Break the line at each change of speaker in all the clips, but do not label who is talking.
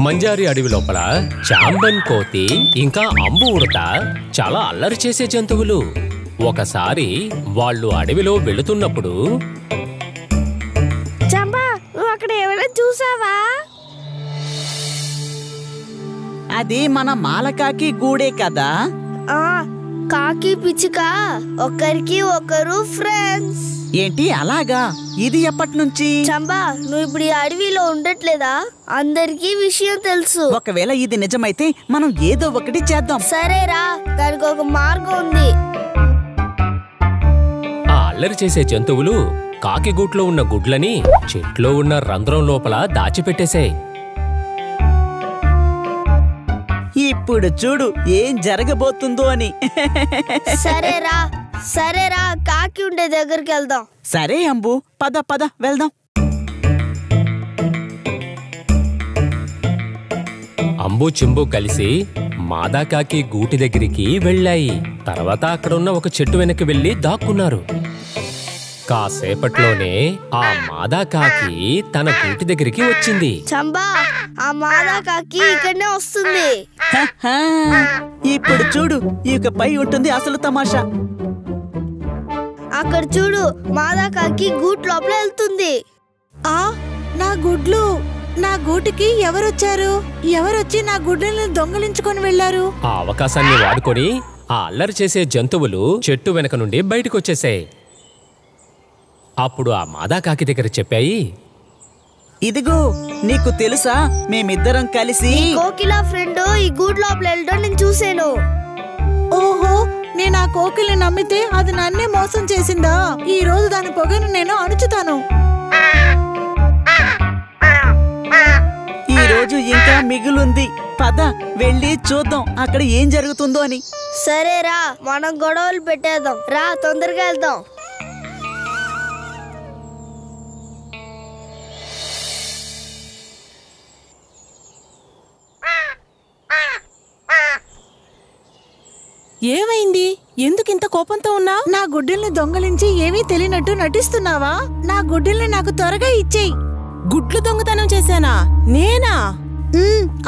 మంజారి అడవి లోపల చాంబన్ కోతి ఇంకా అంబు ఉడత చాలా అల్లరి చేసే జంతువులు. ఒకసారి వాళ్ళు అడవిలో వెళుతున్నప్పుడు
చంబా, నువ్వు అక్కడ ఎవరైనా చూసావా?
అది మన మాలకాకి గూడే కదా.
కాకి పిచ్చుక ఒకరికి ఒకరు ఫ్రెండ్స్.
ఏంటి అలాగా? ఇది ఎప్పటి నుంచి?
చంబా, నువ్వు ఇప్పుడు ఈ అడవిలో ఉండట్లేదా? అందరికీ విషయం తెలుసు.
ఒకవేళ ఇది నిజమైతే మనం ఏదో ఒకటి చేద్దాం.
సరేరా, దానికి ఒక మార్గం ఉంది.
ఆ అల్లరి చేసే జంతువులు కాకి గూట్లో ఉన్న గుడ్లని చెట్లో ఉన్న రంధ్రం లోపల దాచిపెట్టేశాయి.
ఇప్పుడు చూడు ఏం జరగబోతుందో అని.
సరేరా సరేరా, కాకి ఉండే దగ్గరికి వెళ్దాం.
సరే అంబు, పద పద వెళ్దాం.
అంబు చింబు కలిసి మాదాకాకి గూటి దగ్గరికి వెళ్ళాయి. తర్వాత అక్కడున్న ఒక చెట్టు వెనక్కి వెళ్లి దాక్కున్నారు. కాసేపట్లోనే ఆ మాదాకాకి తన గూటి దగ్గరికి వచ్చింది.
చంబా, ఆ మాదాకాకి ఇక్కడనే వస్తుంది.
ఇప్పుడు చూడు, ఇకపై ఉంటుంది అసలు తమాషా.
అక్కడ చూడు, మాదాకాకి గూట్ లోపల వెళ్తుంది.
నా గుడ్లు! నా గూటికి ఎవరొచ్చారు? ఎవరొచ్చి నా గుడ్లని దొంగలించుకొని వెళ్లారు?
ఆ అవకాశాన్ని వాడుకొని ఆ అల్లరి చేసే జంతువులు చెట్టు వెనక నుండి బయటకొచ్చేసాయి. అప్పుడు ఆ మాదాకాకి దగ్గర చెప్పాయి,
ఇదిగో నీకు తెలుసా, మేమిద్దరం కలిసి
కోకిలా ఫ్రెండ్ ఈ గూడ్ లోపల వెళ్ళడం నేను చూసాను.
ఓహో, నేను ఆ కోకిల్ని నమ్మితే అది నన్నే మోసం చేసిందా? ఈ రోజు దాని పొగను నేను అణుచుతాను.
ఈ రోజు ఇంకా మిగులుంది. పద వెళ్ళి చూద్దాం అక్కడ ఏం జరుగుతుందో అని.
సరేరా, మనం గొడవలు పెట్టేద్దాం. రా, తొందరగా వెళ్దాం.
ఏమైంది? ఎందుకింత కోపంతో ఉన్నావు? నా గుడ్డల్ని దొంగలించి ఏమీ తెలియనట్టు నటిస్తున్నావా? నా గుడ్డల్ని నాకు త్వరగా ఇచ్చేయి.
గుడ్లు దొంగతనం చేశానా? నేనా?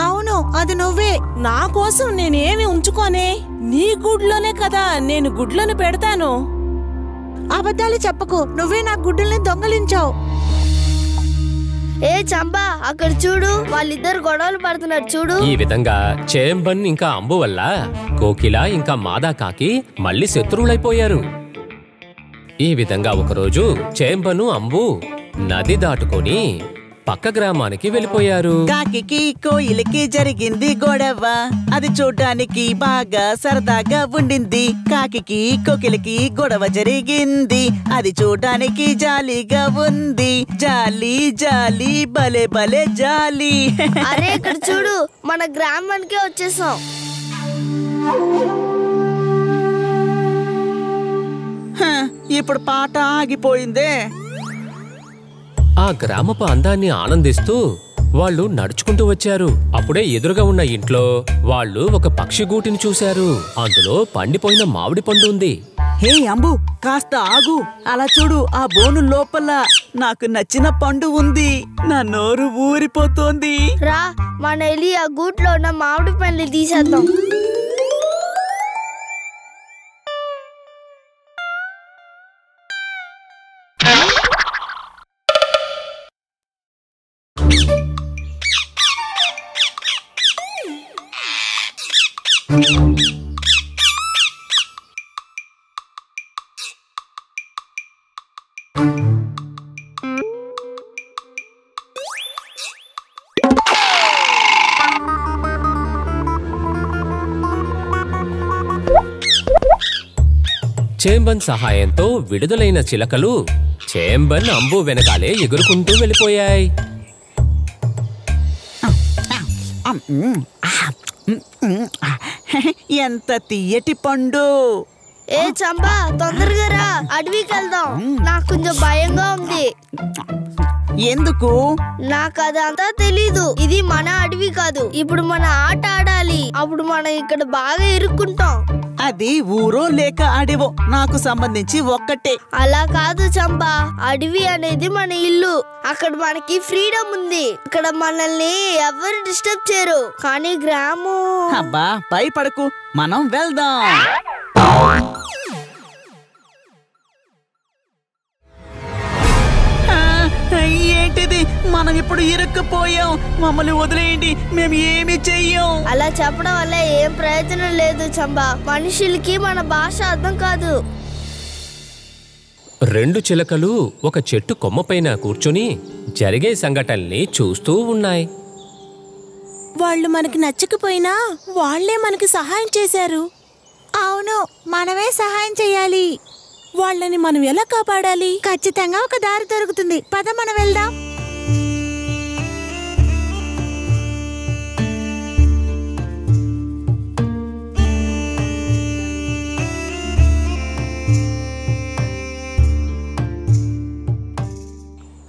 అవును, అది నువ్వే.
నా కోసం నేనేమి ఉంచుకోనే? నీ గుడ్లోనే కదా నేను గుడ్లను పెడతాను.
అబద్ధాలు చెప్పకు, నువ్వే నా గుడ్డల్ని దొంగలించావు.
ఏ చంబా, అక్కడ చూడు, వాళ్ళిద్దరు గొడవలు పడుతున్నారు చూడు.
ఈ విధంగా చేంబన్ ఇంకా అంబు వల్ల కోకిల ఇంకా మాదాకాకి మళ్ళీ శత్రువులైపోయారు. ఈ విధంగా ఒకరోజు చేంబను అంబు నది దాటుకొని పక్క గ్రామానికి వెళ్ళిపోయారు.
కాకికి కోయిలకి జరిగింది గొడవ. అది చూడ్డానికి బాగా సరదాగా ఉండింది. కాకికి కోకిలకి గొడవ జరిగింది. అది చూడ్డానికి జాలీగా ఉంది. జాలి జాలి భలే భలే జాలి.
అరే, ఇక్కడ చూడు, మన గ్రామానికే వచ్చేసాం.
ఇప్పుడు పాట ఆగిపోయిందే.
ఆ గ్రామపు అందాన్ని ఆనందిస్తూ వాళ్ళు నడుచుకుంటూ వచ్చారు. అప్పుడే ఎదురుగా ఉన్న ఇంట్లో వాళ్ళు ఒక పక్షి గూటిని చూశారు. అందులో పండిపోయిన మామిడి పండు ఉంది.
హే అంబు, కాస్త ఆగు. అలా చూడు, ఆ బోను లోపల నాకు నచ్చిన పండు ఉంది. నా నోరు ఊరిపోతోంది.
రా, మన వెళ్ళి ఆ గూట్లో ఉన్న మామిడి పండ్లు తీసేద్దాం.
చేంబన్ సహాయంతో విడుదలైన చిలకలు చేంబన్ అంబు వెనకాలే ఎగురుకుంటూ వెళ్ళిపోయాయి.
ఎంత తీయటి పండు.
ఏ చంబా, తొందరగా రా, అడవికి వెళ్దాం. నాకు కొంచెం భయంగా ఉంది.
ఎందుకు?
నాకు అదంతా తెలీదు. ఇది మన అడవి కాదు. ఇప్పుడు మన ఆట ఆడాలి. అప్పుడు మనం ఇక్కడ బాగా ఇరుక్కుంటాం.
అది ఊరో లేక అడవో నాకు సంబంధించి ఒక్కటే.
అలా కాదు చంపా, అడవి అనేది మన ఇల్లు. అక్కడ మనకి ఫ్రీడమ్ ఉంది. ఇక్కడ మనల్ని ఎవరు డిస్టర్బ్ చేయరు. కానీ గ్రామం...
అబ్బా భయపడకు, మనం వెళ్దాం. ఏంటిది, మనం ఇప్పుడు ఇరుక్కుపోయాం. మమ్మల్ని వదిలేయండి, మేము ఏమి చెయ్యం.
అలా చెప్పడం వల్ల ఏం ప్రయోజనం లేదు చంపా. మనుషులకి మన భాష అర్థం కాదు.
2 చిలకలు ఒక చెట్టు కొమ్మపైన కూర్చుని జరిగే సంఘటనల్ని చూస్తూ ఉన్నాయి.
వాళ్ళు మనకి నచ్చకపోయినా వాళ్లే మనకి సహాయం చేశారు.
అవును, మనమే సహాయం చెయ్యాలి.
వాళ్ళని మనం ఎలా కాపాడాలి?
ఖచ్చితంగా ఒక దారి దొరుకుతుంది. పద మనం వెళ్దాం.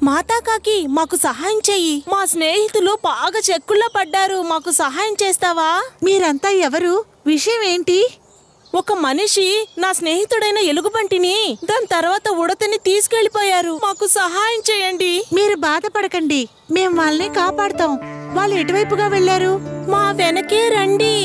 మాతాకాకి, మాకు సహాయం చెయ్యి. మా స్నేహితులు బాగా చెక్కుల్లో పడ్డారు. మాకు సహాయం చేస్తావా?
మీరంతా ఎవరు? విషయం ఏంటి?
ఒక మనిషి నా స్నేహితుడైన ఎలుగుబంటిని, దాని తర్వాత ఉడతని తీసుకెళ్లిపోయారు. మాకు సహాయం చేయండి.
మీరు బాధపడకండి, మేము వాళ్ళని కాపాడుతాం. వాళ్ళు ఎటువైపుగా వెళ్లారు?
మా వెనకే రండి.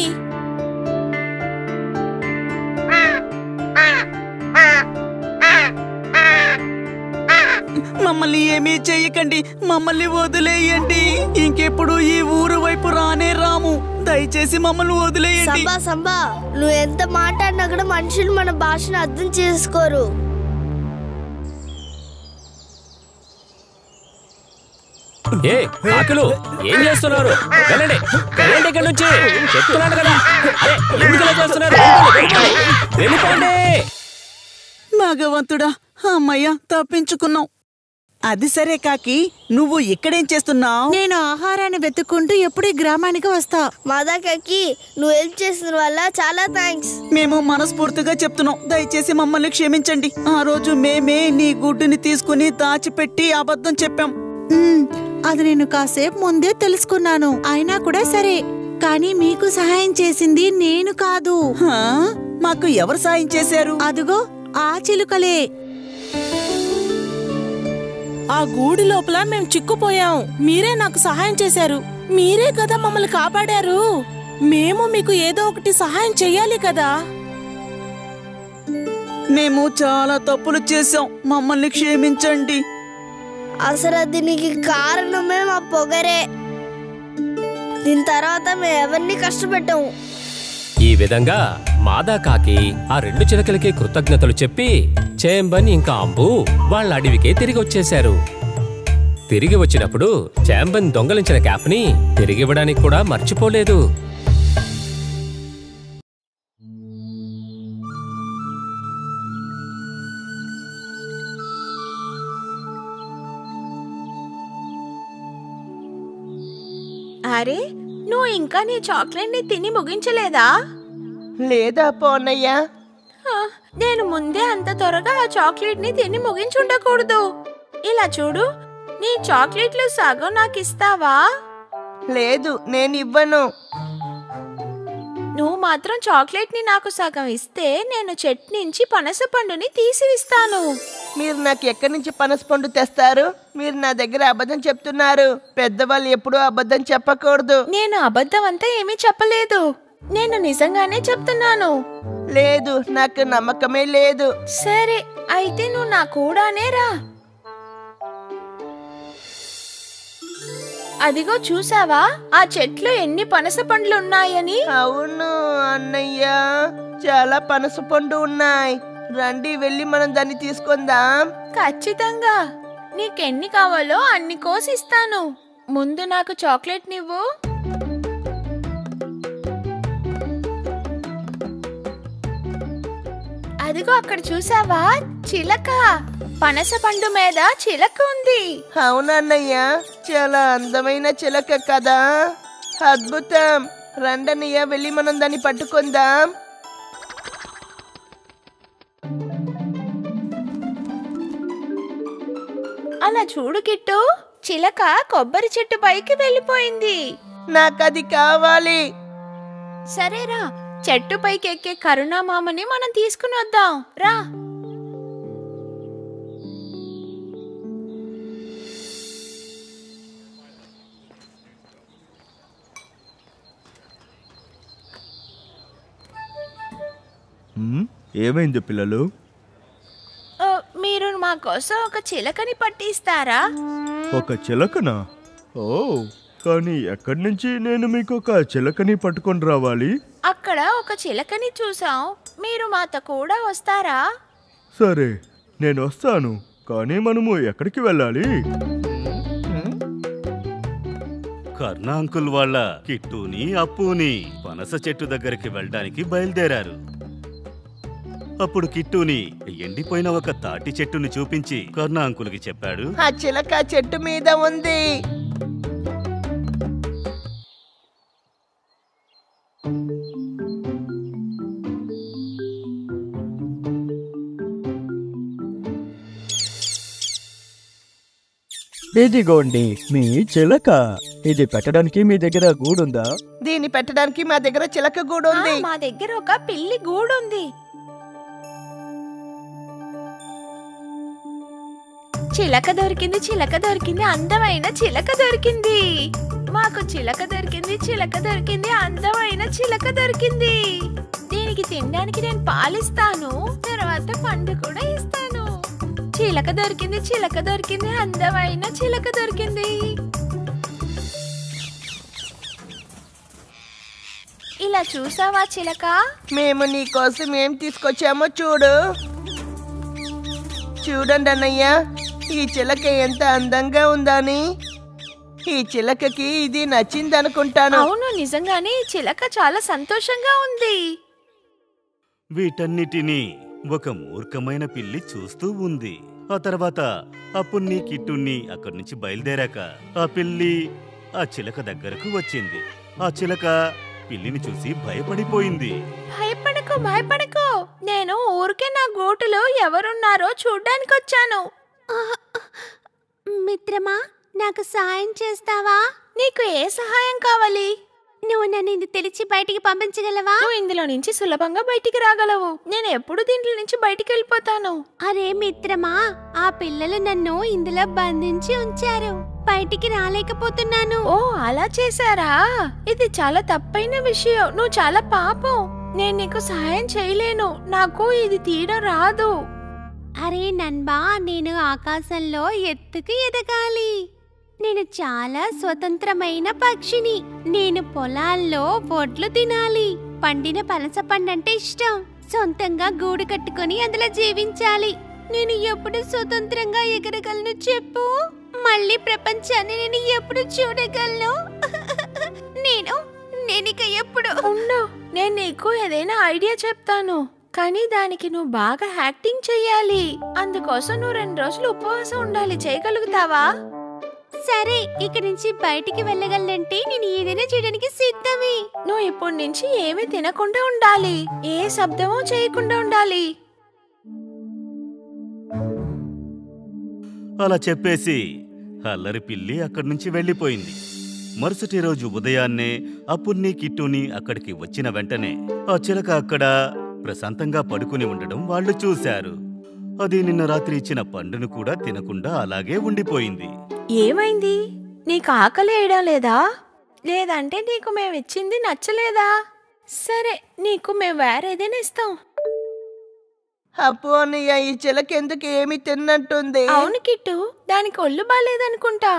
మమ్మల్ని ఏమీ చెయ్యకండి, మమ్మల్ని వదిలేయండి. ఇంకెప్పుడు ఈ ఊరు వైపు రానే రాము. దయచేసి మమ్మల్ని వదిలేయండి.
సంబా సంబా, నువ్వు ఎంత మాట్లాడినా కూడా మనుషులు మన భాషను అర్థం చేసుకోరు.
ఏ కాకులు, ఏం చేస్తున్నారు? వెళ్ళండి, వెళ్ళండి ఇక్కడి నుంచి. చెప్తున్నాను కదా. అరే, ఎందుకు ఇలా చేస్తున్నారు? వెళ్ళిపోండి.
భగవంతుడా, అమ్మయ్య తప్పించుకున్నాం. అది సరే కాకి, నువ్వు ఇక్కడేం చేస్తున్నావు?
నేను ఆహారాన్ని వెతుక్కుంటూ ఎప్పుడు ఈ గ్రామానికి వస్తా.
మాదాకాకి, నువ్వు హెల్ప్ చేసిన వల్ల చాలా థ్యాంక్స్.
మేము మనస్ఫూర్తిగా చెప్తున్నాం, దయచేసి మమ్మల్ని క్షమించండి. ఆ రోజు మేమే నీ గుడ్డుని తీసుకుని దాచిపెట్టి అబద్ధం చెప్పాం.
అది నేను కాసేపు ముందే తెలుసుకున్నాను. అయినా కూడా సరే, కానీ మీకు సహాయం చేసింది నేను కాదు.
హా? మాకు ఎవరు సాయం చేశారు?
అదుగో ఆ చిలుకలే.
ఆ గూడి లోపల మేము చిక్కుపోయాం. మీరే నాకు సహాయం చేశారు. మీరే కదా మమ్మల్ని కాపాడారు. మేము మీకు ఏదో ఒకటి సహాయం చెయ్యాలి కదా.
మేము చాలా తప్పులు చేశాం, మమ్మల్ని క్షమించండి.
అసలు దీనికి కారణమే మా పొగరే. దీని తర్వాత మేము ఎవరిని కష్టపెట్టాము.
ఈ విధంగా మాదాకాకి ఆ 2 చిలకలకి కృతజ్ఞతలు చెప్పి చేంబన్ ఇంకా అంబు వాళ్ళ అడవికే తిరిగి వచ్చేశారు. తిరిగి వచ్చినప్పుడు చేంబన్ దొంగలించిన క్యాప్ని తిరిగివ్వడానికి కూడా మర్చిపోలేదు.
అరే, నువ్వు ఇంకా నీ చాక్లెట్ ని తిని ముగించలేదా?
లేదా పోన్నయ్య,
నేను ముందే అంత త్వరగా ఆ చాక్లెట్ ని తిని ముగించుండకూడదు. ఇలా చూడు, నీ చాక్లెట్లు సగం నాకు ఇస్తావా?
లేదు, నేను ఇవ్వను.
నువ్వు మాత్రం చాక్లెట్ ని నాకు సగం ఇస్తే నేను చెట్టు నుంచి పనస పండుని తీసివిస్తాను.
మీరు నాకు ఎక్కడి నుంచి పనసపండు తెస్తారు? మీరు నా దగ్గర అబద్ధం చెప్తున్నారు. పెద్దవాళ్ళు ఎప్పుడూ అబద్ధం చెప్పకూడదు.
నేను అబద్ధం అంతా ఏమీ చెప్పలేదు. నేను నిజంగానే చెప్తున్నాను.
లేదు, నాకు నమ్మకమే లేదు.
సరే, అయితే నువ్వు నా కూడానే రా. అదిగో చూసావా, ఆ చెట్లు ఎన్ని పనస పండ్లు ఉన్నాయని?
అవును అన్నయ్య, చాలా పనసపండు ఉన్నాయి. రండి, వెళ్ళి మనం దాన్ని తీసుకుందాం.
ఖచ్చితంగా. నీకెన్ని కావాలో అన్ని కోసిస్తాను. ముందు నాకు చాక్లెట్ నివ్వు. అదిగో అక్కడ చూసావా, చిలక. పనస పండు మీద చిలక ఉంది.
అవునన్నయ్య, చాలా అందమైన చిలక కదా. అద్భుతం. రండన్నయ్య, వెళ్ళి మనం దాన్ని పట్టుకుందాం.
అలా చూడు కిట్టు, చిలక కొబ్బరి చెట్టు పైకి వెళ్ళిపోయింది.
నాకది కావాలి.
సరేరా, చెట్టు పైకి ఎక్కే కరుణామామని మనం తీసుకుని వద్దాం రా.
ఏమైంది పిల్లలు?
మీరు మా కోసం ఒక చిలకని పట్టిస్తారా?
ఒక చిలకనా? ఓ, కానీ ఎక్కడి నుంచి నేను మీకు ఒక చిలకని పట్టుకొని రావాలి?
అక్కడ ఒక చిలకని చూసాం, మీరు మాతో కూడా వస్తారా?
సరే, నేను వస్తాను. కానీ మనము ఎక్కడికి వెళ్ళాలి?
కర్ణ అంకుల్ వాళ్ళ కిట్టుని అప్పుని పనస చెట్టు దగ్గరికి వెళ్ళడానికి బయలుదేరారు. అప్పుడు కిట్టుని ఎండిపోయిన ఒక తాటి చెట్టుని చూపించి కర్ణ అంకుల్కి చెప్పాడు,
ఆ చిలక చెట్టు మీద ఉంది.
ఇదిగోండి మీ చిలక. ఇది పెట్టడానికి మీ దగ్గర గూడుందా?
దీన్ని పెట్టడానికి మా దగ్గర చిలక గూడు ఉంది.
మా దగ్గర ఒక పిల్లి గూడుంది. చిలక దొరికింది, చిలక దొరికింది, అందమైన చిలక దొరికింది. మాకు చిలక దొరికింది, చిలక దొరికింది, అందమైన చిలక దొరికింది. దీనికి తినడానికి నేను పాలిస్తాను, తర్వాత పండు కూడా ఇస్తాను. చిలక దొరికింది, చిలక దొరికింది, అందమైన చిలక దొరికింది. ఇలా చూసావా చిలక?
మేము నీ కోసం ఏం తీసుకొచ్చామో చూడు. చూడండి అన్నయ్య, ఈ చిలక ఎంత అందంగా ఉందని. ఈ చిలకకి ఇది నచ్చిందనుకుంటాను.
అవును, నిజంగానే ఈ చిలక చాలా సంతోషంగా ఉంది.
వీటన్నిటినీ ఒక మూర్ఖమైన పిల్లి చూస్తూ ఉంది. ఆ తర్వాత అప్పుని కిట్టుని అక్కడి నుంచి బయలుదేరాక ఆ పిల్లి ఆ చిలక దగ్గరకు వచ్చింది. ఆ చిలక పిల్లిని చూసి భయపడిపోయింది.
భయపడకు, భయపడకు, నేను ఊరికే నా గూటులో ఎవరున్నారో చూడ్డానికి వచ్చాను.
మిత్రమా, నాకు సహాయం చేస్తావా?
నీకు ఏ సహాయం కావాలి?
నువ్వు నన్ను ఇది తెలిసి బయటికి పంపించగలవా?
నువ్వు ఇందులో నుంచి సులభంగా బయటికి రాగలవు. నేను ఎప్పుడు దీంట్లో నుంచి బయటికి వెళ్ళిపోతాను.
అరే మిత్రమా, ఆ పిల్లలు నన్ను ఇందులో బంధించి ఉంచారు. బయటికి రాలేకపోతున్నాను.
ఓ, అలా చేశారా? ఇది చాలా తప్పైన విషయం. నువ్వు చాలా పాపం. నేను నీకు సహాయం చేయలేను. నాకు ఇది తీయడం రాదు.
అరే నన్బా, నేను ఆకాశంలో ఎత్తుకు ఎదగాలి. నేను చాలా స్వతంత్రమైన పక్షిని. నేను పొలాల్లో వడ్లు తినాలి. పండిన పనస పండంటే ఇష్టం. సొంతంగా గూడు కట్టుకొని అందులో జీవించాలి. నేను ఎప్పుడు స్వతంత్రంగా ఎగరగలను చెప్పు? మళ్ళీ ప్రపంచాన్ని నేను ఎప్పుడు చూడగలను? నేనిక ఎప్పుడు
ఉండు, నేను నీకు ఏదైనా ఐడియా చెప్తాను. కానీ దానికి నువ్వు బాగా యాక్టింగ్ చెయ్యాలి. అందుకోసం నువ్వు 2 రోజులు ఉపవాసం ఉండాలి. చేయగలుగుతావా?
సరే, ఇక్కడి నుంచి బయటికి వెళ్ళగలంటే నేను ఏదైనా చేయడానికి సిద్ధమే.
నువ్వు ఇప్పటి నుంచి ఏమీ తినకుండా ఉండాలి. ఏ శబ్దమూ చేయకుండా ఉండాలి.
అలా చెప్పేసి అల్లరి పిల్లి అక్కడి నుంచి వెళ్ళిపోయింది. మరుసటి రోజు ఉదయాన్నే అప్పుని కిట్టుని అక్కడికి వచ్చిన వెంటనే ఆ చిలక అక్కడ ప్రశాంతంగా పడుకుని ఉండడం వాళ్ళు చూశారు. అది నిన్న రాత్రి ఇచ్చిన పండును కూడా తినకుండా అలాగే ఉండిపోయింది.
ఏమైంది? నీకు ఆకలి వేయడం లేదా? లేదంటే నీకు మేమిచ్చింది నచ్చలేదా? సరే, నీకు మేము వేరేదైనా ఇస్తాం.
అప్పు అన్నయ్య, ఈ చిలక ఎందుకు ఏమి తిన్నట్టుంది?
అవును కిట్టు, దానికి ఒళ్ళు బాలేదనుకుంటా.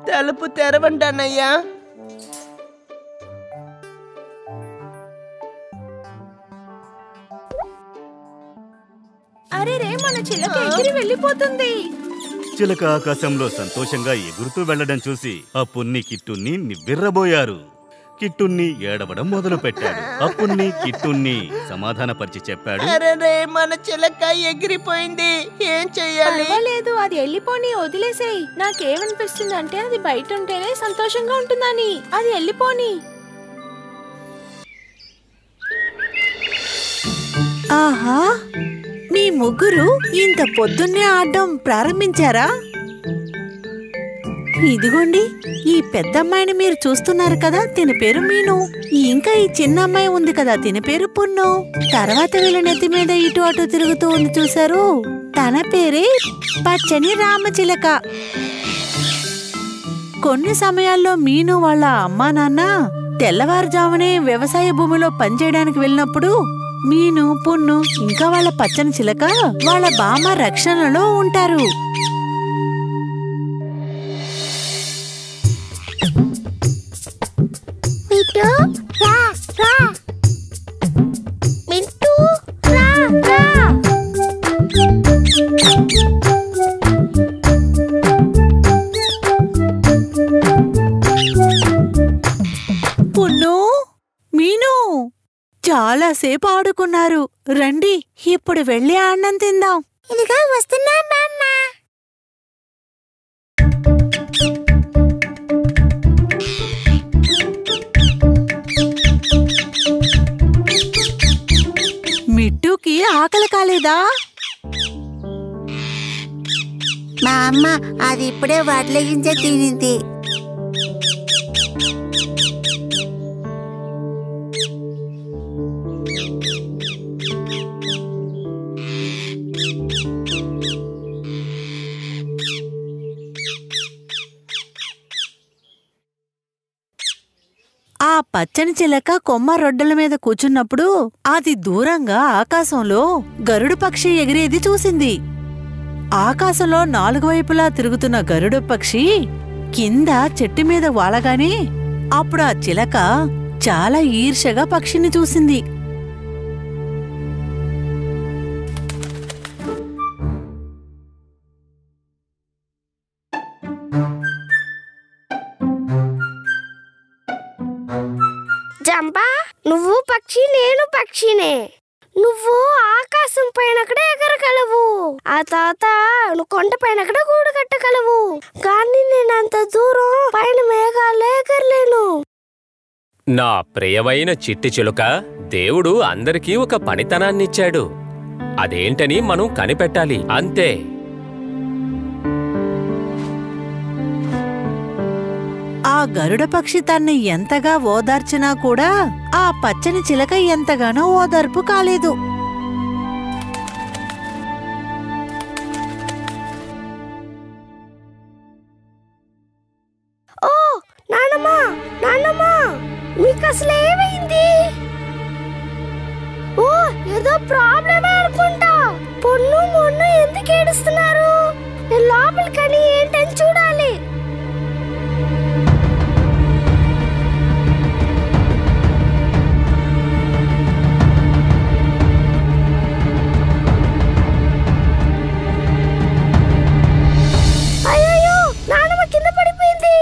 తలుపు తెరవండి అన్నయ్య.
అరే రే, మన చిలక ఎగిరి వెళ్ళిపోతుంది.
చిలక ఆకాశంలో సంతోషంగా ఎగురుతూ వెళ్లడం చూసి అప్పుని కిట్టుని నివ్వెర్రబోయారు. కిట్టుని ఏడవడం మొదలు పెట్టాడు. అప్పుని కిట్టుని సమాధానపరిచి చెప్పాడు,
అరే మన చిలక ఎగిరిపోయింది. ఏం చెయ్యాలి?
లేదు, అది వెళ్ళిపోని, వదిలేసేయ్. నాకేమనిపిస్తుంది అంటే అది బయట ఉంటేనే సంతోషంగా ఉంటుందని. అది వెళ్ళిపోని.
ఆహా, మీ ముగ్గురు ఇంత పొద్దున్నే ఆడడం ప్రారంభించారా? ఇదిగోండి, ఈ పెద్దమ్మాయిని మీరు చూస్తున్నారు కదా, తిన పేరు మీను. ఇంకా ఈ చిన్న అమ్మాయి ఉంది కదా, తిన పేరు పున్ను. తర్వాత వీళ్ళ నెత్తి మీద ఇటు అటు తిరుగుతూ ఉంది చూశారు, తన పేరే పచ్చని రామచిలక. కొన్ని సమయాల్లో మీను వాళ్ళ అమ్మా నాన్న తెల్లవారుజామునే వ్యవసాయ భూమిలో పనిచేయడానికి వెళ్ళినప్పుడు మీను, పున్ను ఇంకా వాళ్ళ పచ్చని చిలక వాళ్ళ బామ్మ రక్షణలో ఉంటారు. పున్ను, మీను చాలా సేపు ఆడుకున్నారు. రండి, ఇప్పుడు వెళ్ళి అన్నం తిందాం.
ఇదిగా వస్తున్నా నాన్న.
మిట్టుకి ఆకలి కాలేదా?
మా అమ్మ అది ఇప్పుడే వడ్లగించే తినింది.
ఆ పచ్చని చిలక కొమ్మ రొడ్డల మీద కూర్చున్నప్పుడు అది దూరంగా ఆకాశంలో గరుడు పక్షి ఎగిరేది చూసింది. ఆకాశంలో 4 వైపులా తిరుగుతున్న గరుడు పక్షి కింద చెట్టు మీద వాలగానే అప్పుడు ఆ చిలక చాలా ఈర్ష్యగా పక్షిని చూసింది.
జంపా, నువ్వు పక్షి, నేను పక్షినే. నువ్వు ఆకాశం పైన కూడా ఎగరగలవు, ఆ తాత నువ్వు కొండ పైన కూడా గూడు కట్టగలవు. కానీ నేను అంత దూరం పైన మేఘాలు ఎగరలేను.
నా ప్రియమైన చిట్టి చిలుక, దేవుడు అందరికీ ఒక పనితనాన్నిచ్చాడు. అదేంటని మనం కనిపెట్టాలి, అంతే.
ఆ గరుడ పక్షి తన్ని ఎంతగా ఓదార్చినా కూడా ఆ పచ్చని చిలక ఎంతగానో ఓదార్పు కాలేదు.
ఓ నానమ్మా, నానమ్మా, మీకు అసలు ఏమైంది? ఓ ఏదో ప్రాబ్లమే అనుకుంటా. పొన్ను మొన్ను ఎందుకు ఏడుస్తున్నారు? నేను లోపలికని ఏంటని చూడాలి. అయ్యో, నానమ్మ కింద పడిపోయింది.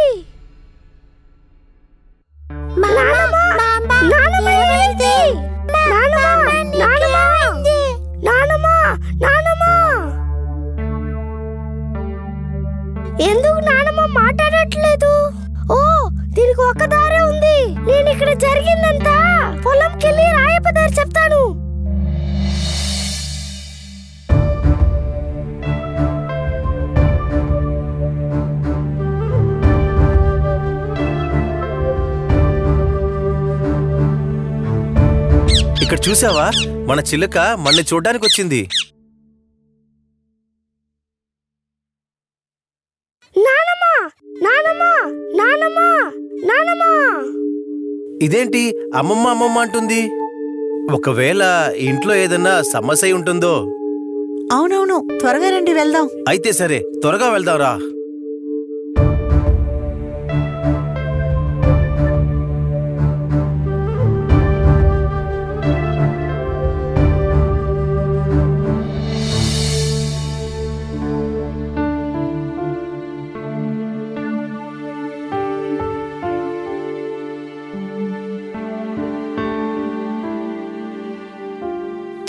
ఎందుకు నానమ్మ మాట్లాడట్లేదు? ఓ, దీనికి ఒక దారే ఉంది. నేను ఇక్కడ జరిగిందంతా పొలంకెళ్ళి రాయపదారి చెప్తాను.
ఇక్కడ చూసావా, మన చిలుక మళ్ళీ చూడ్డానికి వచ్చింది. ఇదేంటి అమ్మమ్మ అమ్మమ్మ అంటుంది? ఒకవేళ ఇంట్లో ఏదన్నా సమస్య ఉంటుందో?
అవునవును, త్వరగా రండి వెళ్దాం.
అయితే సరే, త్వరగా వెళ్దాం రా.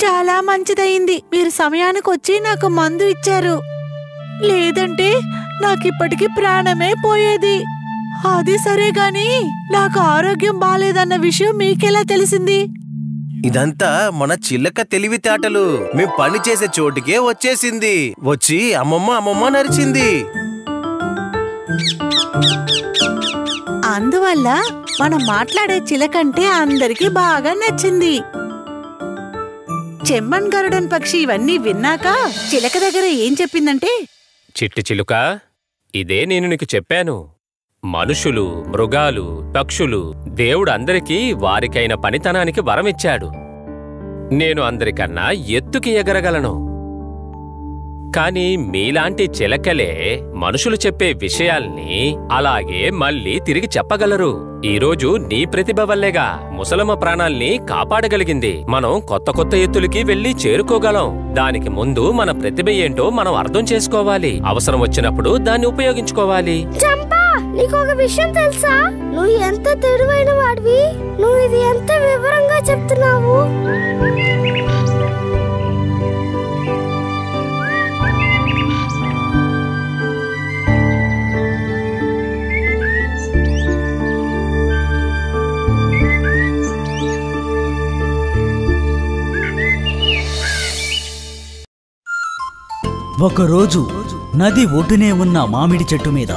చాలా మంచిదయింది మీరు సమయానికి వచ్చి నాకు మందు ఇచ్చారు. లేదంటే నాకిప్పటికి ప్రాణమే పోయేది. అది సరే గాని నాకు ఆరోగ్యం బాలేదన్న విషయం మీకెలా తెలిసింది?
ఇదంతా మన చిలక తెలివితేటలు. మేం పని చేసే చోటుకే వచ్చేసింది. వచ్చి అమ్మమ్మ అమ్మమ్మ నరిచింది.
అందువల్ల మనం మాట్లాడే చిలకంటే అందరికీ బాగా నచ్చింది. చెమ్మన్ గరుడన్ పక్షి ఇవన్నీ విన్నాక చిలక దగ్గర ఏం చెప్పిందంటే,
చిట్టి చిలుక, ఇదే నేను నీకు చెప్పాను. మనుషులు, మృగాలు, పక్షులు దేవుడు అందరికీ వారికైన పనితనానికి వరమిచ్చాడు. నేను అందరికన్నా ఎత్తుకి ఎగరగలను. కాని మీలాంటి చిలకలే మనుషులు చెప్పే విషయాల్ని అలాగే మళ్ళీ తిరిగి చెప్పగలరు. ఈరోజు నీ ప్రతిభ వల్లేగా ముసలమ్మ ప్రాణాల్ని కాపాడగలిగింది. మనం కొత్త కొత్త ఎత్తులకి వెళ్లి చేరుకోగలం. దానికి ముందు మన ప్రతిభ ఏంటో మనం అర్థం చేసుకోవాలి. అవసరం వచ్చినప్పుడు దాన్ని ఉపయోగించుకోవాలి.
చంపా, నీకు ఒక విషయం తెలుసా? నువ్వు ఎంత తెలివైన వాడివి. నువ్వు ఇది ఎంత వివరంగా చెప్తున్నావు.
ఒకరోజు నది ఒడ్డునే ఉన్న మామిడి చెట్టు మీద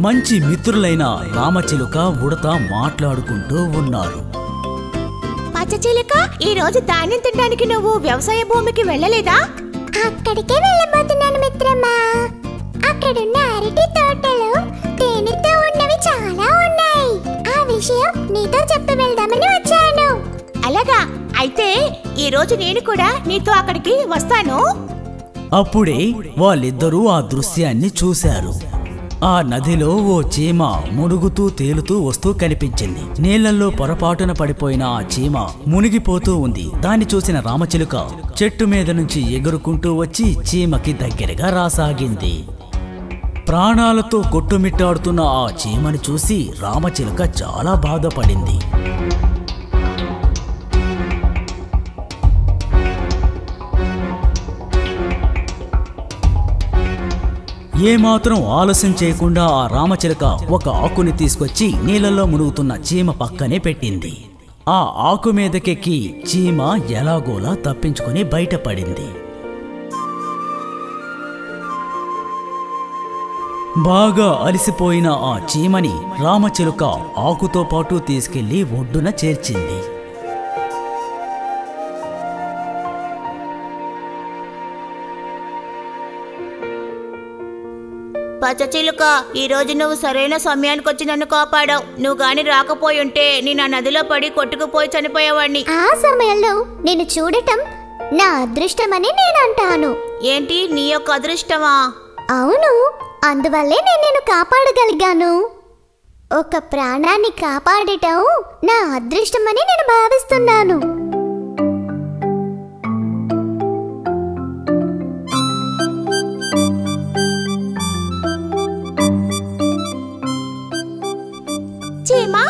మంచి మిత్రులైన రామచిలుక, ఉడత మాట్లాడుకుంటూ ఉన్నారు.
పచ్చచిలుక, ఈ రోజు ధాన్యం తినడానికి నువ్వు వ్యవసాయ భూమికి వెళ్ళలేదా?
అక్కడికే వెళ్ళబోతున్నాను మిత్రమా. అక్కడున్న అరటి తోటలు తేనెతో ఉన్నవి చాలా ఉన్నాయి. ఆ విషయం నీతో చెప్పి వెళ్దామని వచ్చాను.
అలాగా? అయితే ఈ రోజు నేను కూడా నీతో అక్కడికి వస్తాను.
అప్పుడే వాళ్ళిద్దరూ ఆ దృశ్యాన్ని చూశారు. ఆ నదిలో ఓ చీమ మునుగుతూ తేలుతూ వస్తూ కనిపించింది. నీళ్లలో పొరపాటున పడిపోయిన ఆ చీమ మునిగిపోతూ ఉంది. దాన్ని చూసిన రామచిలుక చెట్టు మీద నుంచి ఎగురుకుంటూ వచ్చి చీమకి దగ్గరగా రాసాగింది. ప్రాణాలతో కొట్టుమిట్టాడుతున్న ఆ చీమని చూసి రామచిలుక చాలా బాధపడింది. ఏమాత్రం ఆలస్యం చేయకుండా ఆ రామచిలుక ఒక ఆకుని తీసుకొచ్చి నీళ్ళలో మునుగుతున్న చీమ పక్కనే పెట్టింది. ఆ ఆకు మీదకెక్కి చీమ ఎలాగోలా తప్పించుకుని బయటపడింది. బాగా అలసిపోయిన ఆ చీమని రామచిలుక ఆకుతో పాటు తీసుకెళ్లి ఒడ్డున చేర్చింది.
పచ్చచిలుక, ఈ రోజు నువ్వు సరైన సమయానికి వచ్చి నన్ను కాపాడావు. నువ్వు గాని రాకపోయి ఉంటే నేను ఆ నదిలో పడి కొట్టుకుపోయి చనిపోయేవాడిని.
ఆ సమయంలో నేను చూడటం నా అదృష్టమని నేను అంటాను.
ఏంటి, నీ యొక్క అదృష్టమా?
అవును, అందువల్లే నేను నిన్ను కాపాడగలిగాను. ఒక ప్రాణాన్ని కాపాడటం నా అదృష్టమని నేను భావిస్తున్నాను.
చీమా,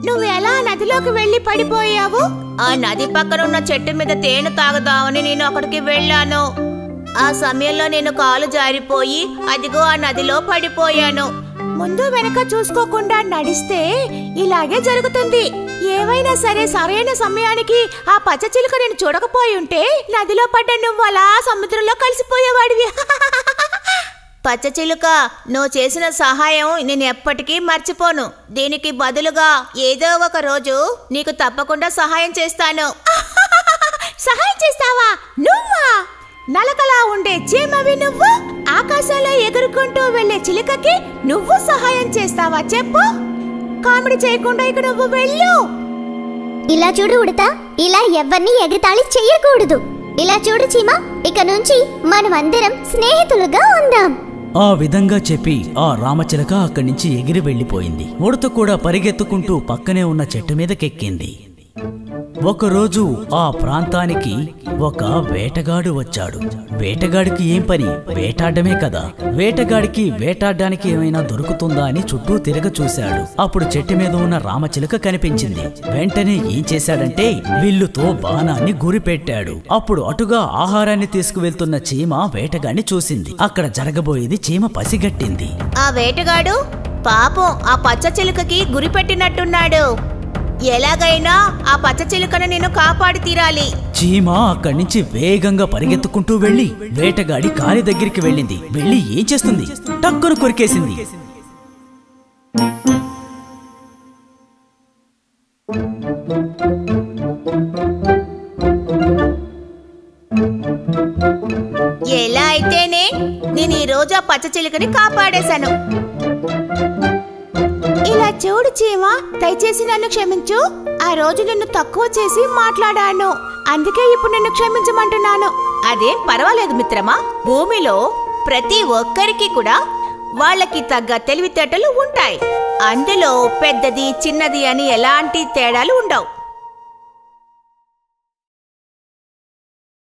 నువ్వు ఎలా నదిలోకి వెళ్లి పడిపోయావు? ఆ నది పక్కన ఉన్న చెట్టు మీద తేనె తాగుదామని నేను అక్కడికి వెళ్ళాను. ఆ సమయంలో నేను కాలు జారిపోయి అదిగో ఆ నదిలో పడిపోయాను. ముందు వెనక చూసుకోకుండా నడిస్తే ఇలాగే జరుగుతుంది. ఏవైనా సరే సరైన సమయానికి ఆ పచ్చచిలుక నేను చూడకపోయి ఉంటే నదిలో పడ్డ నువ్వు అలా సముద్రంలో కలిసిపోయేవాడివి. పచ్చచిలుక, నువ్వు చేసిన సహాయం నేను ఎప్పటికీ మర్చిపోను. దీనికి బదులుగా ఏదో ఒక రోజు నీకు తప్పకుండా సహాయం చేస్తాను. సహాయం చేస్తావా? నువ్వా? నలకలా ఉండే చీమవి నువ్వు, ఆకాశంలో ఎగురుకుంటూ వెళ్లే చిలుకకి నువ్వు సహాయం చేస్తావా? చెప్పు. కామెడీ చేయకుండా ఇక నువ్వు వెళ్ళు.
ఇలా చూడు ఉడతా, ఇలా ఎవరిని ఎగతాళి చెయ్యకూడదు. ఇలా చూడు చీమ, ఇక నుంచి మనమందరం స్నేహితులుగా ఉందాం.
ఆ విధంగా చెప్పి ఆ రామచిలక అక్కడి నుంచి ఎగిరి వెళ్లిపోయింది. ఉడత కూడా పరిగెత్తుకుంటూ పక్కనే ఉన్న చెట్టు మీదకెక్కింది. ఒకరోజు ఆ ప్రాంతానికి ఒక వేటగాడు వచ్చాడు. వేటగాడికి ఏం పని? వేటాడమే కదా. వేటగాడికి వేటాడడానికి ఏమైనా దొరుకుతుందా అని చుట్టూ తిరగ చూశాడు. అప్పుడు చెట్టు మీద ఉన్న రామచిలుక కనిపించింది. వెంటనే ఏం చేశాడంటే విల్లుతో బాణాన్ని గురిపెట్టాడు. అప్పుడు అటుగా ఆహారాన్ని తీసుకువెళ్తున్న చీమ వేటగాడిని చూసింది. అక్కడ జరగబోయేది చీమ పసిగట్టింది.
ఆ వేటగాడు పాపం ఆ పచ్చ చిలుకకి గురిపెట్టినట్టున్నాడు. ఎలాగైనా ఆ పచ్చ చిలుకను నేను కాపాడి తీరాలి.
చీమ అక్కడి నుంచి వేగంగా పరిగెత్తుకుంటూ వెళ్లి వేటగాడి కాలి దగ్గరికి వెళ్ళింది. వెళ్ళి ఏం చేస్తుంది? టక్కును కొరికేసింది.
ఎలా అయితేనే నేను ఈ రోజు ఆ పచ్చ చిలుకని కాపాడేశాను. ఇలా చూడు చీమ, దయచేసి నన్ను క్షమించు. ఆ రోజు నిన్ను తక్కువ చేసి మాట్లాడాను, అందుకే ఇప్పుడు నిన్ను క్షమించమంటున్నాను. అదేం పర్వాలేదు మిత్రమా. భూమిలో ప్రతి ఒక్కరికి కూడా వాళ్ళకి తగ్గ తెలివితేటలు ఉంటాయి. అందులో పెద్దది చిన్నది అని ఎలాంటి తేడాలు ఉండవు.